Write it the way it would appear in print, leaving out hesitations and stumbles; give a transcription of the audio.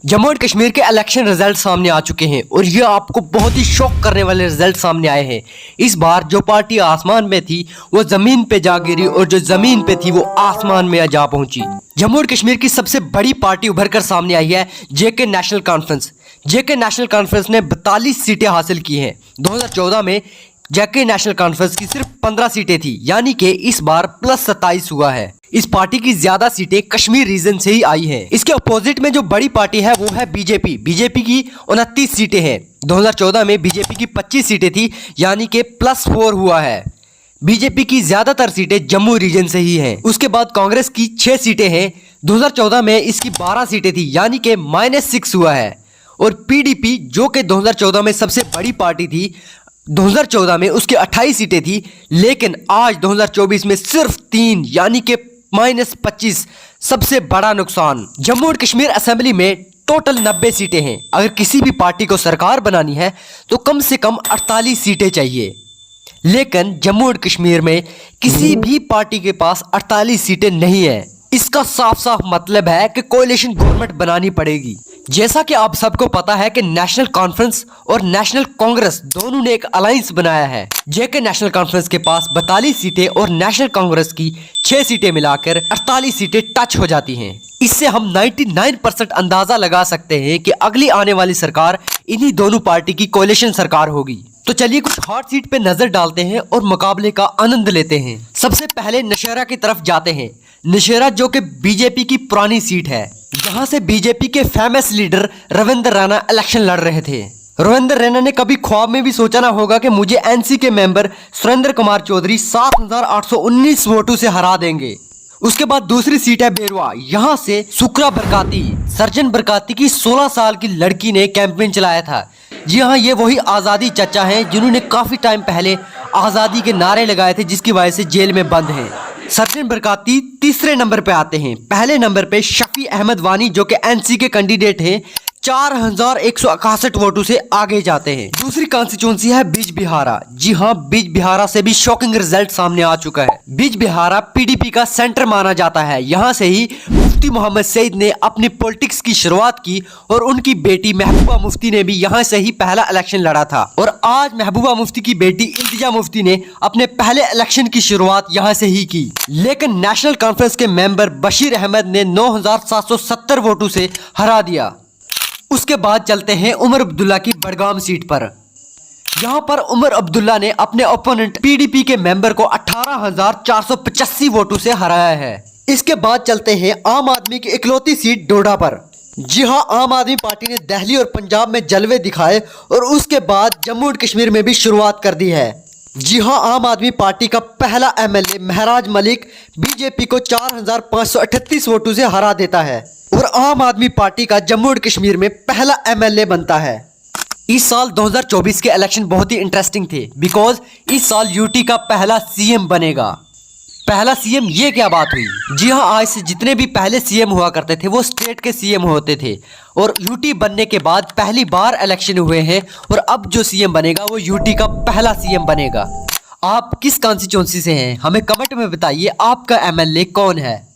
Jammu and Kashmir के election result सामने आ चुके हैं और ये आपको बहुत ही शॉक करने वाले रिजल्ट सामने आए हैं। इस बार जो पार्टी आसमान में थी वो जमीन पे जा गिरी और जो जमीन पे थी वो आसमान में जा पहुंची। जम्मू एंड कश्मीर की सबसे बड़ी पार्टी उभर कर सामने आई है जेके नेशनल कॉन्फ्रेंस। जेके नेशनल कॉन्फ्रेंस ने 42 सीटें हासिल की हैं। 2014 में जेके नेशनल कॉन्फ्रेंस की सिर्फ 15 सीटें थी, यानी कि इस बार प्लस 27 हुआ है। इस पार्टी की ज्यादा सीटें कश्मीर रीजन से ही आई हैं। इसके अपोजिट में जो बड़ी पार्टी है वो है बीजेपी। बीजेपी की 29 सीटें हैं। 2014 में बीजेपी की 25 सीटें थी, यानी कि +4 हुआ है। बीजेपी की ज्यादातर सीटें जम्मू रीजन से ही हैं। उसके बाद कांग्रेस की 6 सीटें हैं। 2014 में इसकी 12 सीटें थी, यानी कि -6 हुआ है। और पीडीपी जो कि 2014 में सबसे बड़ी पार्टी थी, 2014 में उसकी 28 सीटें थी, लेकिन आज 2024 में सिर्फ 3, यानी कि -25। सबसे बड़ा नुकसान। जम्मू और कश्मीर असेंबली में टोटल 90 सीटें हैं। अगर किसी भी पार्टी को सरकार बनानी है तो कम से कम 48 सीटें चाहिए, लेकिन जम्मू और कश्मीर में किसी भी पार्टी के पास 48 सीटें नहीं है। इसका साफ साफ मतलब है कि कोalition गवर्नमेंट बनानी पड़ेगी। जैसा कि आप सबको पता है कि नेशनल कॉन्फ्रेंस और नेशनल कांग्रेस दोनों ने एक अलायंस बनाया है। जेके नेशनल कॉन्फ्रेंस के पास 42 सीटें और नेशनल कांग्रेस की 6 सीटें मिलाकर 48 सीटें टच हो जाती हैं। इससे हम 99% अंदाजा लगा सकते हैं कि अगली आने वाली सरकार इन्हीं दोनों पार्टी की कोalition सरकार होगी। तो चलिए कुछ हॉट सीट पे नजर डालते हैं और मुकाबले का आनंद लेते हैं। सबसे पहले नौशहरा की तरफ जाते हैं। नौशहरा जो कि बीजेपी की पुरानी सीट है, जहां से बीजेपी के famous leader Ravindra Raina election लड़ रहे थे। रविंद्र रैना ने कभी ख्वाब में भी सोचा ना होगा कि मुझे एनसी के मेंबर सुरेंद्र कुमार चौधरी 7,819 वोटों से हरा देंगे। उसके बाद दूसरी सीट है बेरवा। यहाँ से सुकरा बरकाती, सर्जन बरकाती की 16 साल की लड़की ने कैंपेन चलाया था। जी हाँ, ये वही आज़ादी चचा हैं जिन्होंने काफ़ी टाइम पहले आज़ादी के नारे लगाए थे, जिसकी वजह से जेल में बंद हैं। सर्जन बरकाती तीसरे नंबर पे आते हैं। पहले नंबर पे शफी अहमद वानी जो कि एनसी के कैंडिडेट हैं, 4,161 वोटों से आगे जाते हैं। दूसरी कॉन्स्टिट्यूंसी है बिजबिहारा। जी हाँ, बिजबिहारा से भी शॉकिंग रिजल्ट सामने आ चुका है। बिजबिहारा पीडीपी का सेंटर माना जाता है। यहाँ से ही मुफ्ती मोहम्मद सईद ने अपनी पॉलिटिक्स की शुरुआत की और उनकी बेटी महबूबा मुफ्ती ने भी यहाँ से ही पहला इलेक्शन लड़ा था। और आज महबूबा मुफ्ती की बेटी इल्तिजा मुफ्ती ने अपने पहले इलेक्शन की शुरुआत यहाँ से ही की। लेकिन नेशनल कॉन्फ्रेंस के मेंबर बशीर अहमद ने 9,770 वोटों से हरा दिया। उसके बाद चलते हैं उमर अब्दुल्ला की बड़गाम सीट पर। यहाँ पर उमर अब्दुल्ला ने अपने ओपोनेंट पीडीपी के मेंबर को 18,485 वोटों से हराया है। इसके बाद चलते हैं आम आदमी की इकलौती सीट डोडा पर। जी हाँ, आम आदमी पार्टी ने दिल्ली और पंजाब में जलवे दिखाए और उसके बाद जम्मू और कश्मीर में भी शुरुआत कर दी है। जी हाँ, आम आदमी पार्टी का पहला एमएलए महराज मलिक बीजेपी को 4,538 वोटों से हरा देता है और आम आदमी पार्टी का जम्मू और कश्मीर में पहला एमएलए बनता है। इस साल 2024 के इलेक्शन बहुत ही इंटरेस्टिंग थे, बिकॉज इस साल यूटी का पहला सीएम बनेगा। पहला सीएम, ये क्या बात हुई? जी हाँ, आज से जितने भी पहले सीएम हुआ करते थे वो स्टेट के सीएम होते थे और यूटी बनने के बाद पहली बार इलेक्शन हुए हैं और अब जो सीएम बनेगा वो यूटी का पहला सीएम बनेगा। आप किस कॉन्स्टिट्यूंसी से हैं? हमें कमेंट में बताइए आपका एमएलए कौन है।